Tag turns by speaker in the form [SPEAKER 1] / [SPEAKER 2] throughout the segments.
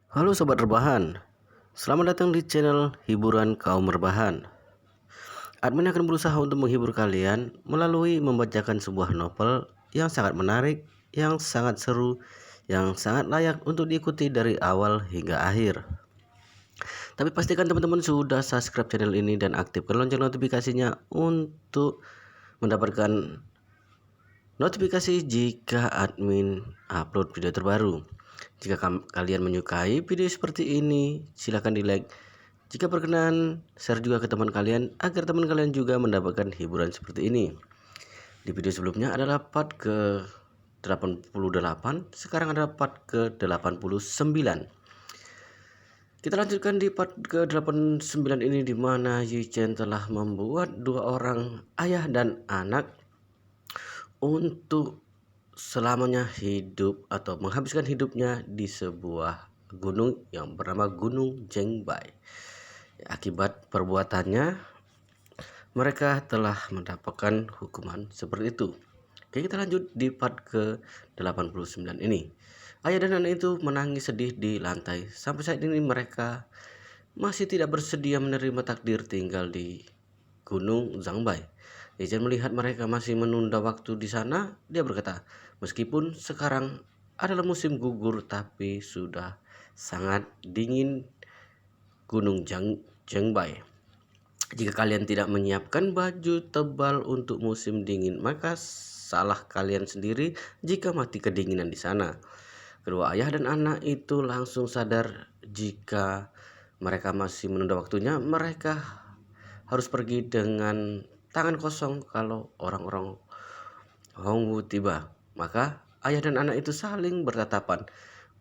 [SPEAKER 1] Halo Sobat Rebahan, selamat datang di channel hiburan kaum rebahan. Admin akan berusaha untuk menghibur kalian melalui membacakan sebuah novel yang sangat menarik, yang sangat seru, yang sangat layak untuk diikuti dari awal hingga akhir. Tapi pastikan teman-teman sudah subscribe channel ini dan aktifkan lonceng notifikasinya untuk mendapatkan notifikasi jika admin upload video terbaru. Jika kalian menyukai video seperti ini, silahkan di like. Jika berkenan, share juga ke teman kalian agar teman kalian juga mendapatkan hiburan seperti ini. Di video sebelumnya adalah part ke 88, sekarang adalah part ke 89. Kita lanjutkan di part ke 89 ini, di mana Yi Chen telah membuat dua orang ayah dan anak untuk selamanya hidup atau menghabiskan hidupnya di sebuah gunung yang bernama Gunung Zhengbai. Akibat perbuatannya, mereka telah mendapatkan hukuman seperti itu. Oke, kita lanjut di part ke 89 ini. Ayah dan anak itu menangis sedih di lantai. Sampai saat ini mereka masih tidak bersedia menerima takdir tinggal di Gunung Zhangbai. Izan melihat mereka masih menunda waktu di sana, dia berkata, meskipun sekarang adalah musim gugur, tapi sudah sangat dingin Gunung Zhangbai. Jika kalian tidak menyiapkan baju tebal untuk musim dingin, maka salah kalian sendiri jika mati kedinginan di sana. Kedua ayah dan anak itu langsung sadar jika mereka masih menunda waktunya. Mereka harus pergi dengan tangan kosong kalau orang-orang Hongwu tiba. Maka ayah dan anak itu saling bertatapan,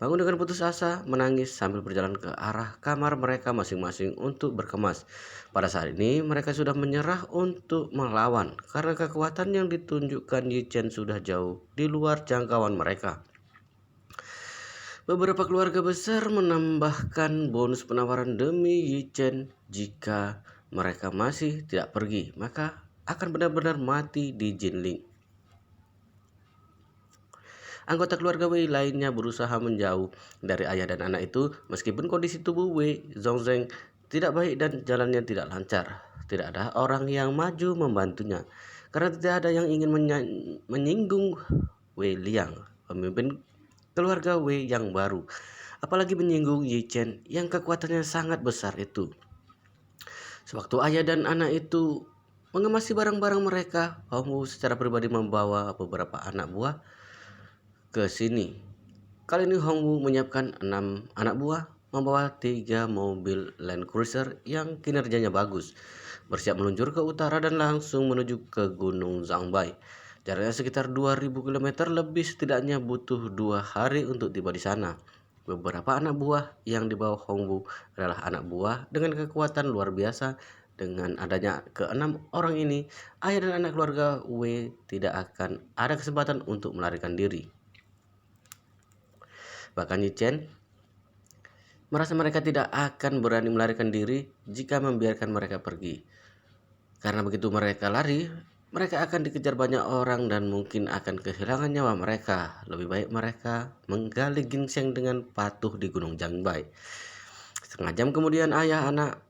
[SPEAKER 1] bangun dengan putus asa, menangis sambil berjalan ke arah kamar mereka masing-masing untuk berkemas. Pada saat ini mereka sudah menyerah untuk melawan karena kekuatan yang ditunjukkan Yi Chen sudah jauh di luar jangkauan mereka. Beberapa keluarga besar menambahkan bonus penawaran demi Yi Chen. Jika mereka masih tidak pergi, maka akan benar-benar mati di Jinling. Anggota keluarga Wei lainnya berusaha menjauh dari ayah dan anak itu, meskipun kondisi tubuh Wei Zhongzheng tidak baik dan jalannya tidak lancar. Tidak ada orang yang maju membantunya, karena tidak ada yang ingin menyinggung Wei Liang, pemimpin keluarga Wei yang baru, apalagi menyinggung Yi Chen yang kekuatannya sangat besar itu. Sewaktu ayah dan anak itu mengemasi barang-barang mereka, Hongwu secara pribadi membawa beberapa anak buah ke sini. Kali ini Hongwu menyiapkan 6 anak buah, membawa 3 mobil Land Cruiser yang kinerjanya bagus, bersiap meluncur ke utara dan langsung menuju ke Gunung Zhangbai. Jaraknya sekitar 2000 km lebih, setidaknya butuh 2 hari untuk tiba di sana. Beberapa anak buah yang dibawa Hongwu adalah anak buah dengan kekuatan luar biasa. Dengan adanya ke-6 orang ini, ayah dan anak keluarga Wei tidak akan ada kesempatan untuk melarikan diri. Bahkan Yi Chen merasa mereka tidak akan berani melarikan diri jika membiarkan mereka pergi. Karena begitu mereka lari, mereka akan dikejar banyak orang dan mungkin akan kehilangan nyawa mereka. Lebih baik mereka menggali ginseng dengan patuh di Gunung Zhangbai. Setengah jam kemudian ayah anak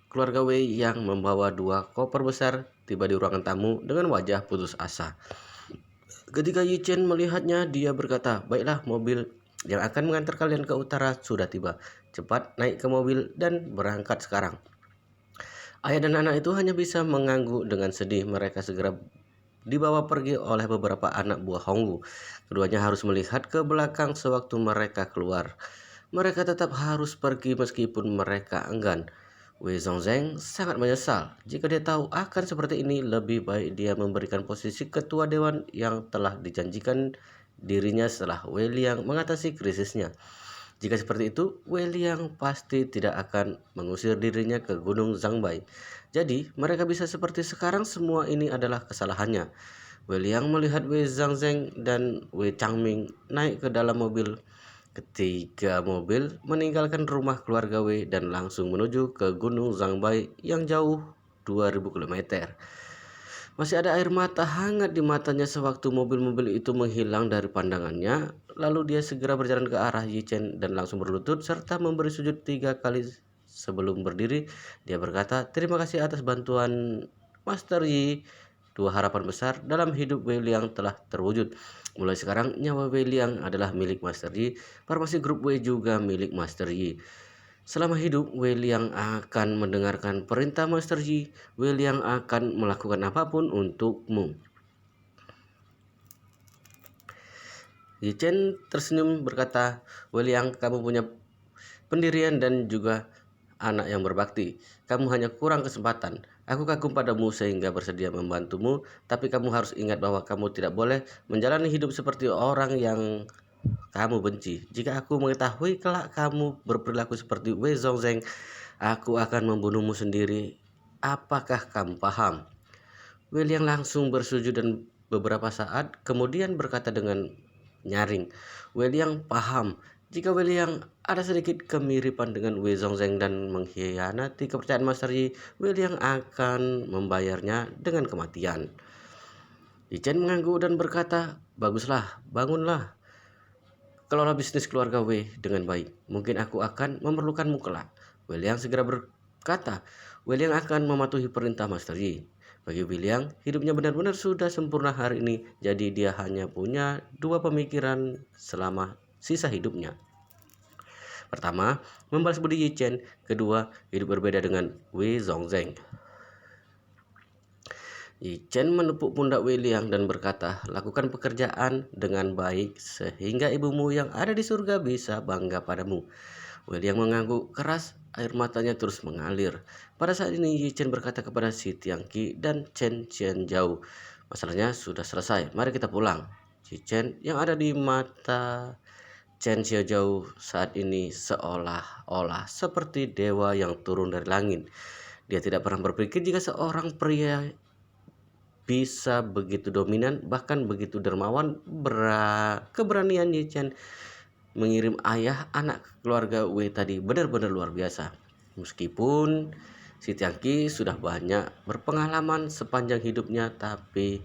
[SPEAKER 1] keluarga Wei yang membawa 2 koper besar tiba di ruangan tamu dengan wajah putus asa. Ketika Yi Chen melihatnya, dia berkata, baiklah, mobil yang akan mengantar kalian ke utara sudah tiba. Cepat naik ke mobil dan berangkat sekarang. Ayah dan anak itu hanya bisa mengangguk dengan sedih. Mereka segera dibawa pergi oleh beberapa anak buah Hongwu. Keduanya harus melihat ke belakang sewaktu mereka keluar. Mereka tetap harus pergi meskipun mereka enggan. Wei Zhongzheng sangat menyesal. Jika dia tahu akan seperti ini, lebih baik dia memberikan posisi ketua dewan yang telah dijanjikan dirinya setelah Wei Liang mengatasi krisisnya. Jika seperti itu, Wei Liang pasti tidak akan mengusir dirinya ke Gunung Zhangbai. Jadi, mereka bisa seperti sekarang. Semua ini adalah kesalahannya. Wei Liang melihat Wei Zhongzheng dan Wei Changming naik ke dalam mobil. Ketiga mobil meninggalkan rumah keluarga Wei dan langsung menuju ke Gunung Zhangbai yang jauh 2000 km. Masih ada air mata hangat di matanya sewaktu mobil-mobil itu menghilang dari pandangannya. Lalu dia segera berjalan ke arah Yichen dan langsung berlutut serta memberi sujud 3 kali sebelum berdiri. Dia berkata, "Terima kasih atas bantuan Master Yi. Dua harapan besar dalam hidup Wei Liang telah terwujud. Mulai sekarang nyawa Wei Liang adalah milik Master Yi. Farmasi grup Wei juga milik Master Yi. Selama hidup, Wei Liang akan mendengarkan perintah Master Yi. Wei Liang akan melakukan apapun untukmu." Yi Chen tersenyum berkata, "Wei Liang, kamu punya pendirian dan juga anak yang berbakti. Kamu hanya kurang kesempatan. Aku kagum padamu sehingga bersedia membantumu, tapi kamu harus ingat bahwa kamu tidak boleh menjalani hidup seperti orang yang kamu benci. Jika aku mengetahui kelak kamu berperilaku seperti Wei Zhongzheng, aku akan membunuhmu sendiri. Apakah kamu paham?" Wei Liang langsung bersujud dan beberapa saat kemudian berkata dengan nyaring, "Wei Liang paham. Jika Wei Liang ada sedikit kemiripan dengan Wei Zhongzheng dan mengkhianati kepercayaan Master Yi, Wei Liang akan membayarnya dengan kematian." Yi Chen mengangguk dan berkata, "Baguslah, bangunlah. Kelola bisnis keluarga Wei dengan baik. Mungkin aku akan memerlukanmu kelak." Wei Liang segera berkata, "Wei Liang akan mematuhi perintah Master Yi." Bagi Wei Liang, hidupnya benar-benar sudah sempurna hari ini, jadi dia hanya punya dua pemikiran selama sisa hidupnya. Pertama, membalas budi Yi Chen. Kedua, hidup berbeda dengan Wei Zhongzheng. Yi Chen menepuk pundak Wei Liang dan berkata, "Lakukan pekerjaan dengan baik sehingga ibumu yang ada di surga bisa bangga padamu." Wei Liang mengangguk keras, air matanya terus mengalir. Pada saat ini Yi Chen berkata kepada Si Tiangqi dan Chen Qianzhou, "Masalahnya sudah selesai, mari kita pulang." Yi Chen yang ada di mata Chen Qianzhou saat ini seolah-olah seperti dewa yang turun dari langit. Dia tidak pernah berpikir jika seorang pria bisa begitu dominan, bahkan begitu dermawan. Keberanian Yi Chen mengirim ayah anak keluarga Wei tadi benar-benar luar biasa. Meskipun Si Tiangqi sudah banyak berpengalaman sepanjang hidupnya, tapi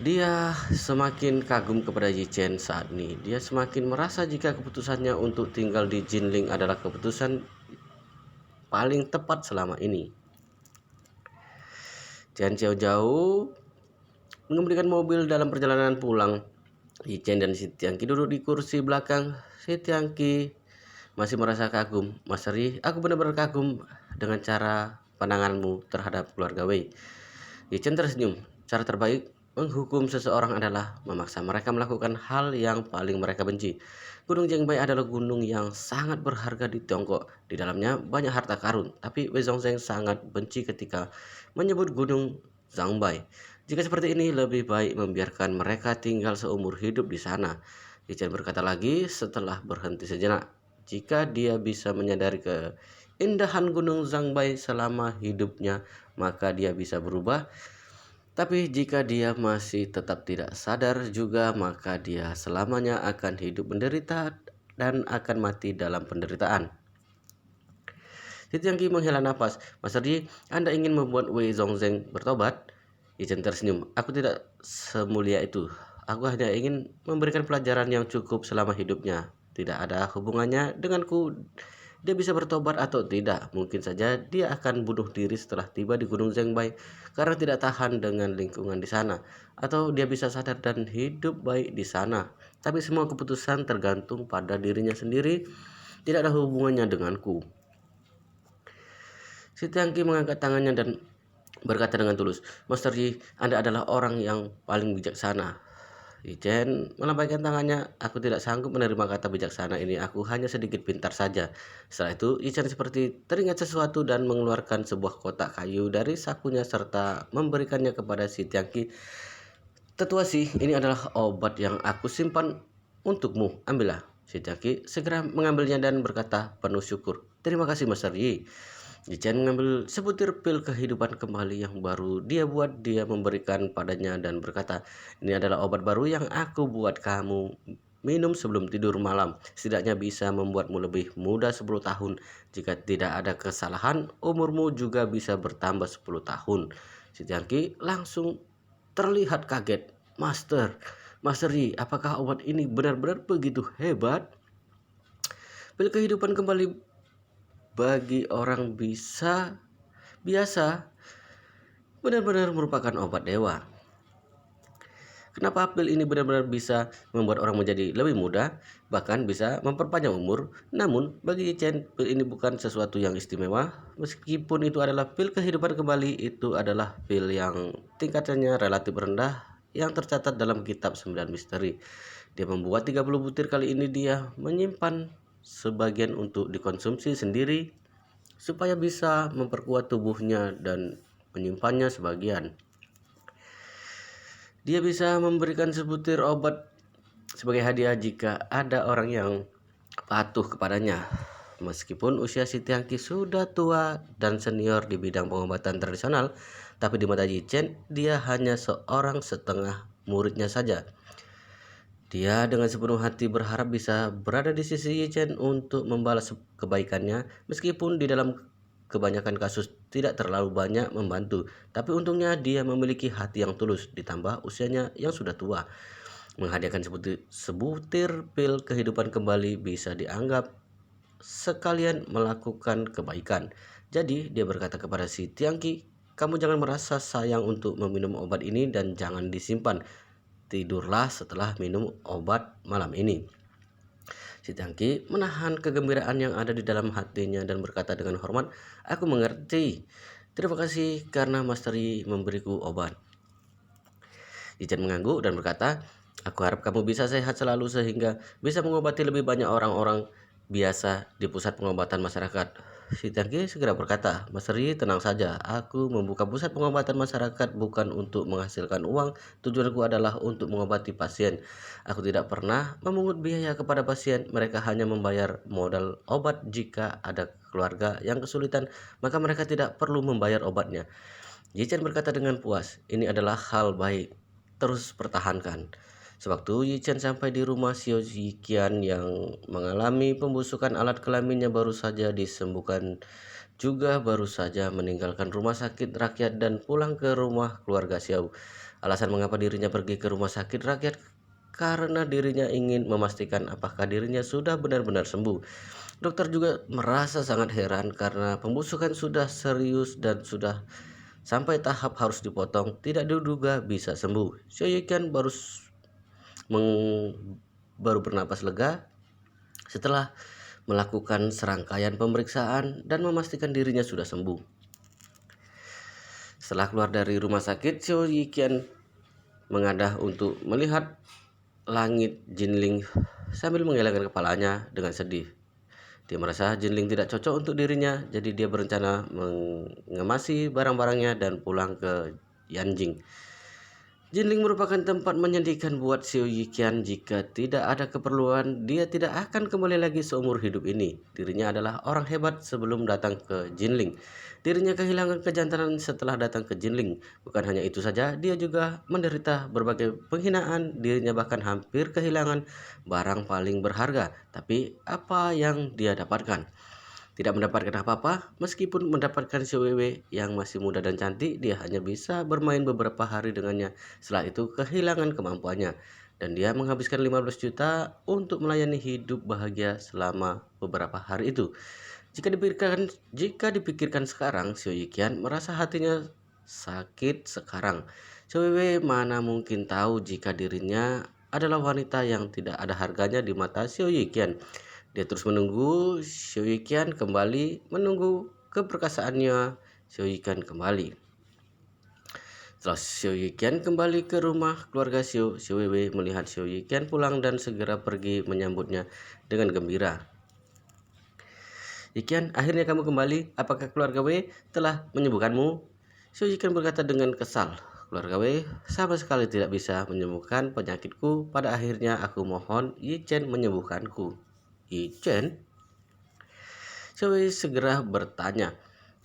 [SPEAKER 1] dia semakin kagum kepada Yi Chen saat ini. Dia semakin merasa jika keputusannya untuk tinggal di Jinling adalah keputusan paling tepat selama ini. Chen Xiaojao mengemudikan mobil dalam perjalanan pulang. Yi Chen dan Si Tiangqi duduk di kursi belakang. Si Tiangqi masih merasa kagum. "Master Yi, aku benar-benar kagum dengan cara pandanganmu terhadap keluarga Wei." Yi Chen tersenyum. "Cara terbaik menghukum seseorang adalah memaksa mereka melakukan hal yang paling mereka benci. Gunung Zhengbai adalah gunung yang sangat berharga di Tiongkok. Di dalamnya banyak harta karun, tapi Wei Zhongzheng sangat benci ketika menyebut Gunung Zhangbai. Jika seperti ini, lebih baik membiarkan mereka tinggal seumur hidup di sana." Yi Chen berkata lagi setelah berhenti sejenak, "Jika dia bisa menyadari keindahan Gunung Zhangbai selama hidupnya, maka dia bisa berubah. Tapi jika dia masih tetap tidak sadar juga, maka dia selamanya akan hidup menderita dan akan mati dalam penderitaan." Si Tiangqi menghela nafas. "Master Yi, Anda ingin membuat Wei Zhongzheng bertobat?" Yi Chen tersenyum. "Aku tidak semulia itu. Aku hanya ingin memberikan pelajaran yang cukup selama hidupnya. Tidak ada hubungannya denganku dia bisa bertobat atau tidak. Mungkin saja dia akan bunuh diri setelah tiba di Gunung Zhengbai karena tidak tahan dengan lingkungan di sana. Atau dia bisa sadar dan hidup baik di sana. Tapi semua keputusan tergantung pada dirinya sendiri. Tidak ada hubungannya denganku." Si Tiangqi mengangkat tangannya dan berkata dengan tulus, "Master Yi, Anda adalah orang yang paling bijaksana." Yi Chen melambaikan tangannya. "Aku tidak sanggup menerima kata bijaksana ini. Aku hanya sedikit pintar saja." Setelah itu, Yi Chen seperti teringat sesuatu dan mengeluarkan sebuah kotak kayu dari sakunya serta memberikannya kepada Si Tiangqi. "Tetua Si, ini adalah obat yang aku simpan untukmu. Ambillah." Si Tiangqi segera mengambilnya dan berkata penuh syukur, "Terima kasih, Master Yi." Yi Chen mengambil sebutir pil kehidupan kembali yang baru dia buat. Dia memberikan padanya dan berkata, "Ini adalah obat baru yang aku buat kamu minum sebelum tidur malam. Setidaknya bisa membuatmu lebih muda 10 tahun. Jika tidak ada kesalahan, umurmu juga bisa bertambah 10 tahun." Si Tiangki langsung terlihat kaget. Master Yi, apakah obat ini benar-benar begitu hebat? Pil kehidupan kembali bagi orang biasa benar-benar merupakan obat dewa. Kenapa pil ini benar-benar bisa membuat orang menjadi lebih muda, bahkan bisa memperpanjang umur? Namun, bagi Chen, pil ini bukan sesuatu yang istimewa. Meskipun itu adalah pil kehidupan kembali, itu adalah pil yang tingkatannya relatif rendah yang tercatat dalam kitab 9 misteri. Dia membuat 30 butir. Kali ini dia menyimpan sebagian untuk dikonsumsi sendiri supaya bisa memperkuat tubuhnya dan menyimpannya sebagian. Dia bisa memberikan sebutir obat sebagai hadiah jika ada orang yang patuh kepadanya. Meskipun usia si Tiangki sudah tua dan senior di bidang pengobatan tradisional, tapi di mata Yi Chen, dia hanya seorang setengah muridnya saja. Dia dengan sepenuh hati berharap bisa berada di sisi Yi Chen untuk membalas kebaikannya, meskipun di dalam kebanyakan kasus tidak terlalu banyak membantu. Tapi untungnya dia memiliki hati yang tulus, ditambah usianya yang sudah tua. Menghadiahkan sebutir pil kehidupan kembali bisa dianggap sekalian melakukan kebaikan. Jadi dia berkata kepada si Tiangki, kamu jangan merasa sayang untuk meminum obat ini dan jangan disimpan. Tidurlah setelah minum obat malam ini. Si Tiangki menahan kegembiraan yang ada di dalam hatinya dan berkata dengan hormat, aku mengerti. Terima kasih karena Master Yi memberiku obat. Yi Chen mengangguk dan berkata, aku harap kamu bisa sehat selalu sehingga bisa mengobati lebih banyak orang-orang biasa di pusat pengobatan masyarakat. Si Tiangki segera berkata, Master Yi tenang saja, aku membuka pusat pengobatan masyarakat bukan untuk menghasilkan uang, tujuanku adalah untuk mengobati pasien. Aku tidak pernah memungut biaya kepada pasien, mereka hanya membayar modal obat. Jika ada keluarga yang kesulitan, maka mereka tidak perlu membayar obatnya. Yi Chen berkata dengan puas, ini adalah hal baik, terus pertahankan. Sewaktu Yi Chen sampai di rumah Xiao Yiqian yang mengalami pembusukan alat kelaminnya baru saja disembuhkan, juga baru saja meninggalkan rumah sakit rakyat dan pulang ke rumah keluarga Xiao. Alasan mengapa dirinya pergi ke rumah sakit rakyat karena dirinya ingin memastikan apakah dirinya sudah benar-benar sembuh. Dokter juga merasa sangat heran karena pembusukan sudah serius dan sudah sampai tahap harus dipotong, tidak diduga bisa sembuh. Xiao Yiqian baru bernapas lega setelah melakukan serangkaian pemeriksaan dan memastikan dirinya sudah sembuh. Setelah keluar dari rumah sakit, Xiao Yiqian mengadah untuk melihat langit Jinling sambil menggelengkan kepalanya dengan sedih. Dia merasa Jinling tidak cocok untuk dirinya, jadi dia berencana mengemasi barang-barangnya dan pulang ke Yanjing. Jinling merupakan tempat menyedihkan buat Xiao Yiqian. Jika tidak ada keperluan, dia tidak akan kembali lagi seumur hidup ini. Dirinya adalah orang hebat sebelum datang ke Jinling. Dirinya kehilangan kejantanan setelah datang ke Jinling. Bukan hanya itu saja, dia juga menderita berbagai penghinaan. Dirinya bahkan hampir kehilangan barang paling berharga. Tapi apa yang dia dapatkan? Tidak mendapatkan apa-apa, meskipun mendapatkan si Wewe yang masih muda dan cantik, dia hanya bisa bermain beberapa hari dengannya. Setelah itu kehilangan kemampuannya, dan dia menghabiskan 15 juta untuk melayani hidup bahagia selama beberapa hari itu. Jika dipikirkan sekarang, Xiao Yiqian merasa hatinya sakit sekarang. Si Wewe mana mungkin tahu jika dirinya adalah wanita yang tidak ada harganya di mata Xiao Yiqian. Dia terus menunggu Xiao Yiqian kembali, menunggu keperkasaannya Xiao Yiqian kembali. Setelah Xiao Yiqian kembali ke rumah keluarga Xiao Wei melihat Xiao Yiqian pulang dan segera pergi menyambutnya dengan gembira. Yiqian, akhirnya kamu kembali. Apakah keluarga Wei telah menyembuhkanmu? Xiao Yiqian berkata dengan kesal. Keluarga Wei sama sekali tidak bisa menyembuhkan penyakitku. Pada akhirnya aku mohon Yi Chen menyembuhkanku. Yi Chen? Xiao Wei segera bertanya,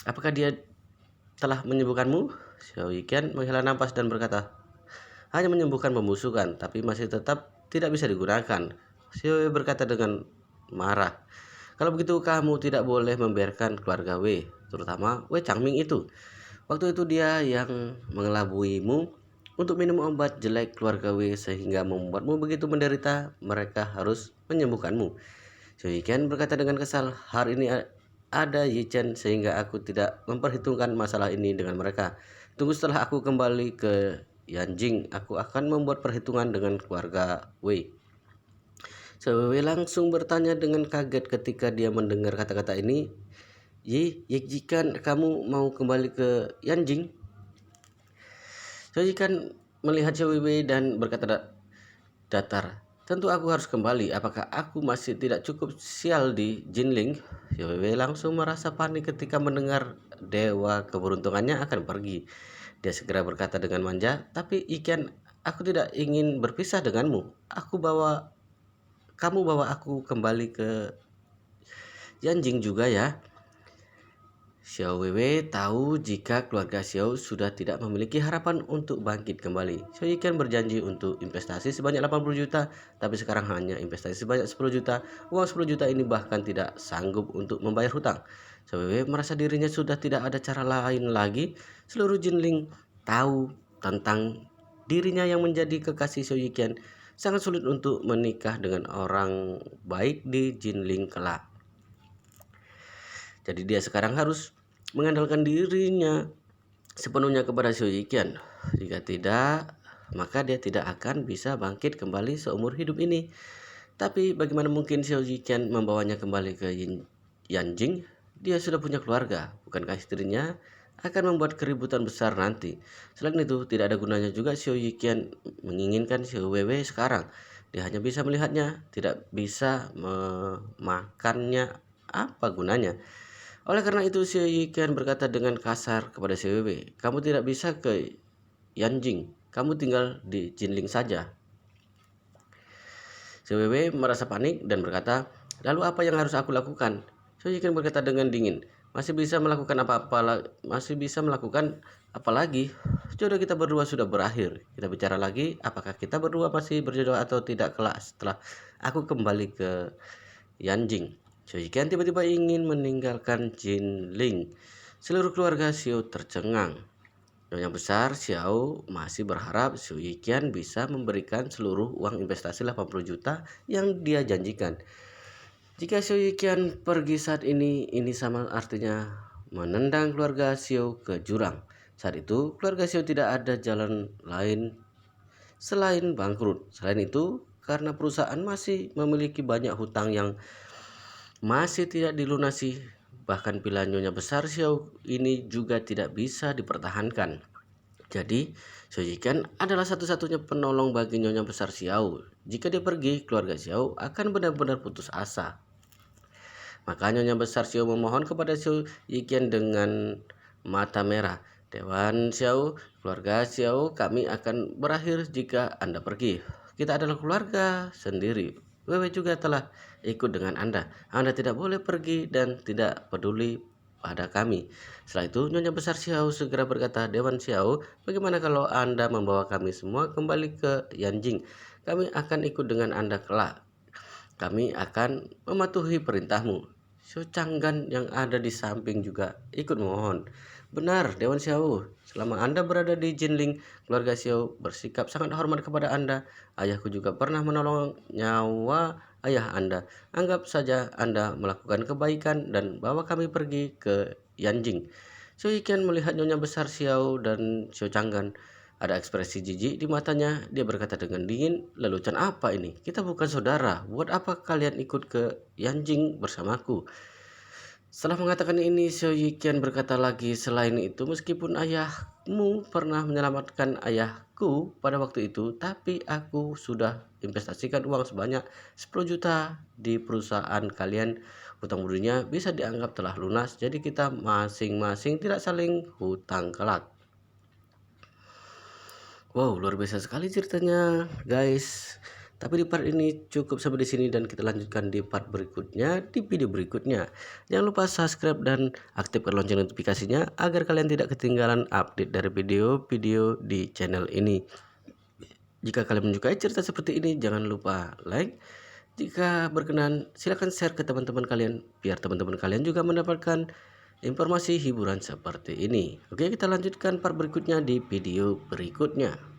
[SPEAKER 1] apakah dia telah menyembuhkanmu? Xiao Yiqian menghela nafas dan berkata, hanya menyembuhkan pembusukan, tapi masih tetap tidak bisa digunakan. Xiao Wei berkata dengan marah, kalau begitu kamu tidak boleh membiarkan keluarga Wei, terutama Wei Changming itu. Waktu itu dia yang mengelabuimu untuk minum obat jelek keluarga W sehingga membuatmu begitu menderita. Mereka harus menyembuhkanmu. Xiao berkata dengan kesal, hari ini ada Yi Chen sehingga aku tidak memperhitungkan masalah ini dengan mereka. Tunggu setelah aku kembali ke Yanjing, aku akan membuat perhitungan dengan keluarga Wei. Xiao langsung bertanya dengan kaget ketika dia mendengar kata-kata ini. Jika kamu mau kembali ke Yanjing? Xiao melihat Xiao Wei dan berkata datar, tentu aku harus kembali. Apakah aku masih tidak cukup sial di Jinling? Xiao Wei langsung merasa panik ketika mendengar dewa keberuntungannya akan pergi. Dia segera berkata dengan manja, tapi Iken, aku tidak ingin berpisah denganmu. Kamu bawa aku kembali ke Yanjing juga ya. Xiao Wei tahu jika keluarga Xiao sudah tidak memiliki harapan untuk bangkit kembali. Xiao Yikan berjanji untuk investasi sebanyak 80 juta, tapi sekarang hanya investasi sebanyak 10 juta. Uang 10 juta ini bahkan tidak sanggup untuk membayar hutang. Xiao Wei merasa dirinya sudah tidak ada cara lain lagi. Seluruh Jinling tahu tentang dirinya yang menjadi kekasih Xiao Yikan. Sangat sulit untuk menikah dengan orang baik di Jinling kelak. Jadi dia sekarang harus mengandalkan dirinya sepenuhnya kepada Xiao Yiqian. Jika tidak, maka dia tidak akan bisa bangkit kembali seumur hidup ini. Tapi bagaimana mungkin Xiao Yiqian membawanya kembali ke Yanjing? Dia sudah punya keluarga, bukankah istrinya akan membuat keributan besar nanti? Selain itu, tidak ada gunanya juga Xiao Yiqian menginginkan Xiao Weiwei sekarang. Dia hanya bisa melihatnya, tidak bisa memakannya. Apa gunanya? Oleh karena itu, Xiao Yiqian berkata dengan kasar kepada Xiao Wei, kamu tidak bisa ke Yanjing, kamu tinggal di Jinling saja. Xiao Wei merasa panik dan berkata, lalu apa yang harus aku lakukan? Xiao Yiqian berkata dengan dingin, masih bisa melakukan apa lagi? Jodoh kita berdua sudah berakhir. Kita bicara lagi, apakah kita berdua masih berjodoh atau tidak kelak setelah aku kembali ke Yanjing. Xiao Yiqian tiba-tiba ingin meninggalkan Jinling. Seluruh keluarga Xiao tercengang. Nyonya besar Xiao masih berharap Xiao Yiqian bisa memberikan seluruh uang investasi 80 juta yang dia janjikan. Jika Xiao Yiqian pergi saat ini sama artinya menendang keluarga Xiao ke jurang. Saat itu keluarga Xiao tidak ada jalan lain selain bangkrut. Selain itu, karena perusahaan masih memiliki banyak hutang yang masih tidak dilunasi, bahkan pilihan Nyonya besar Xiao ini juga tidak bisa dipertahankan. Jadi, Xiao Yiqian adalah satu-satunya penolong bagi Nyonya besar Xiao. Jika dia pergi, keluarga Xiao akan benar-benar putus asa. Maka Nyonya besar Xiao memohon kepada Xiao Yiqian dengan mata merah. Dewan Xiao, keluarga Xiao, kami akan berakhir jika Anda pergi. Kita adalah keluarga sendiri. Wewe juga telah ikut dengan Anda. Anda tidak boleh pergi dan tidak peduli pada kami. Setelah itu Nyonya besar Xiao segera berkata, Dewan Xiao, bagaimana kalau Anda membawa kami semua kembali ke Yanjing? Kami akan ikut dengan Anda kelak. Kami akan mematuhi perintahmu. Xiao Changgan yang ada di samping juga ikut memohon. Benar, Dewan Xiao. Selama Anda berada di Jinling, keluarga Xiao bersikap sangat hormat kepada Anda. Ayahku juga pernah menolong nyawa ayah Anda. Anggap saja Anda melakukan kebaikan dan bawa kami pergi ke Yanjing. Xiao Yiqian melihat Nyonya besar Xiao dan Xiao Changgan. Ada ekspresi jijik di matanya. Dia berkata dengan dingin, lelucon apa ini? Kita bukan saudara. Buat apa kalian ikut ke Yanjing bersamaku? Setelah mengatakan ini, Xiao Yiqian berkata lagi, selain itu, meskipun ayahmu pernah menyelamatkan ayahku pada waktu itu, tapi aku sudah investasikan uang sebanyak 10 juta di perusahaan kalian. Hutang budinya bisa dianggap telah lunas, jadi kita masing-masing tidak saling hutang kelak. Wow, luar biasa sekali ceritanya, guys. Tapi di part ini cukup sampai di sini dan kita lanjutkan di part berikutnya, di video berikutnya. Jangan lupa subscribe dan aktifkan lonceng notifikasinya agar kalian tidak ketinggalan update dari video-video di channel ini. Jika kalian menyukai cerita seperti ini, jangan lupa like. Jika berkenan, silakan share ke teman-teman kalian biar teman-teman kalian juga mendapatkan informasi hiburan seperti ini. Oke, kita lanjutkan part berikutnya di video berikutnya.